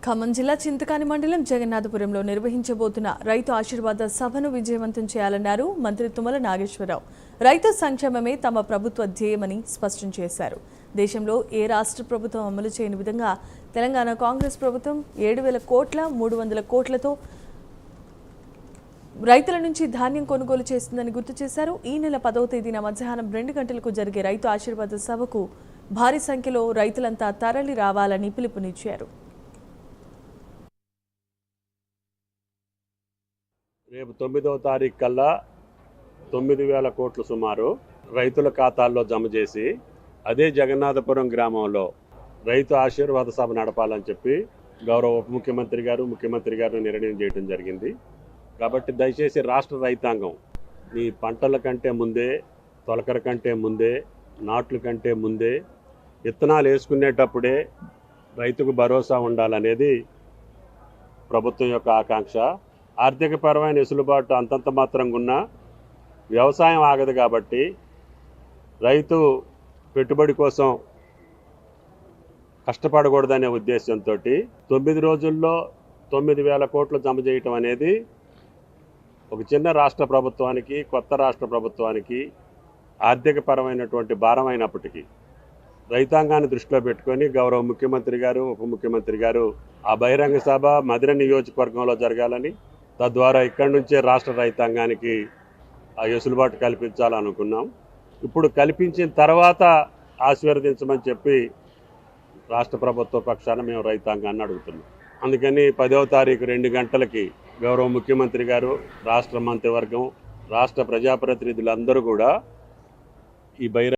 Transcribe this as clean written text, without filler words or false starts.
ఖమ్మం జిల్లా చింతకాని మండలం జగన్నాథపురంలో నిర్వహించబోతున్న రైతు ఆశీర్వాద సభను విజయవంతం చేయాలన్నారు మంత్రి తుమ్మల నాగేశ్వరరావు. రైతు సంక్షేమమే తమ ప్రభుత్వ ధ్యేయమని స్పష్టం చేశారు. దేశంలో ఏ రాష్ట్ర ప్రభుత్వం అమలు చేయని విధంగా తెలంగాణ కాంగ్రెస్ ప్రభుత్వం 7,000 కోట్ల 300 కోట్లతో రైతుల నుంచి ధాన్యం కొనుగోలు చేస్తుందని గుర్తు చేశారు. ఈ నెల 10వ తేదీన మధ్యాహ్నం 2 గంటలకు జరిగే రైతు ఆశీర్వాద సభకు భారీ సంఖ్యలో రైతులంతా తరలి రావాలని పిలుపునిచ్చారు. రేపు 9వ తారీఖు కల్లా 9,000 కోట్లు సుమారు రైతుల ఖాతాల్లో జమ చేసి అదే జగన్నాథపురం గ్రామంలో రైతు ఆశీర్వాద సభ నడపాలని చెప్పి గౌరవ ఉప ముఖ్యమంత్రి గారు ముఖ్యమంత్రి గారు నిర్ణయం చేయడం జరిగింది. కాబట్టి దయచేసి రాష్ట్ర రైతాంగం ఈ పంటల కంటే ముందే, తొలకర కంటే ముందే, నాట్ల కంటే ముందే విత్తనాలు వేసుకునేటప్పుడే రైతుకు భరోసా ఉండాలనేది ప్రభుత్వం యొక్క ఆకాంక్ష. ఆర్థికపరమైన వెసులుబాటు అంతంత మాత్రంగా ఉన్నా వ్యవసాయం ఆగదు కాబట్టి రైతు పెట్టుబడి కోసం కష్టపడకూడదనే ఉద్దేశంతో 9 రోజుల్లో 9,000 కోట్లు జమ చేయటం అనేది ఒక చిన్న రాష్ట్ర ప్రభుత్వానికి, కొత్త రాష్ట్ర ప్రభుత్వానికి ఆర్థికపరమైనటువంటి భారం అయినప్పటికీ రైతాంగాన్ని దృష్టిలో పెట్టుకొని గౌరవ ముఖ్యమంత్రి గారు ఉప ముఖ్యమంత్రి గారు ఆ బహిరంగ సభ మధిర నియోజకవర్గంలో జరగాలని, తద్వారా ఇక్కడి నుంచే రాష్ట్ర రైతాంగానికి ఆ వెసులుబాటు కల్పించాలనుకున్నాం. ఇప్పుడు కల్పించిన తర్వాత ఆశీర్వదించమని చెప్పి రాష్ట్ర ప్రభుత్వ పక్షాన మేము రైతాంగాన్ని అడుగుతున్నాం. అందుకని 10వ తారీఖు 2 గంటలకి గౌరవ ముఖ్యమంత్రి గారు, రాష్ట్ర మంత్రివర్గం, రాష్ట్ర ప్రజాప్రతినిధులందరూ కూడా ఈ బహిరంగ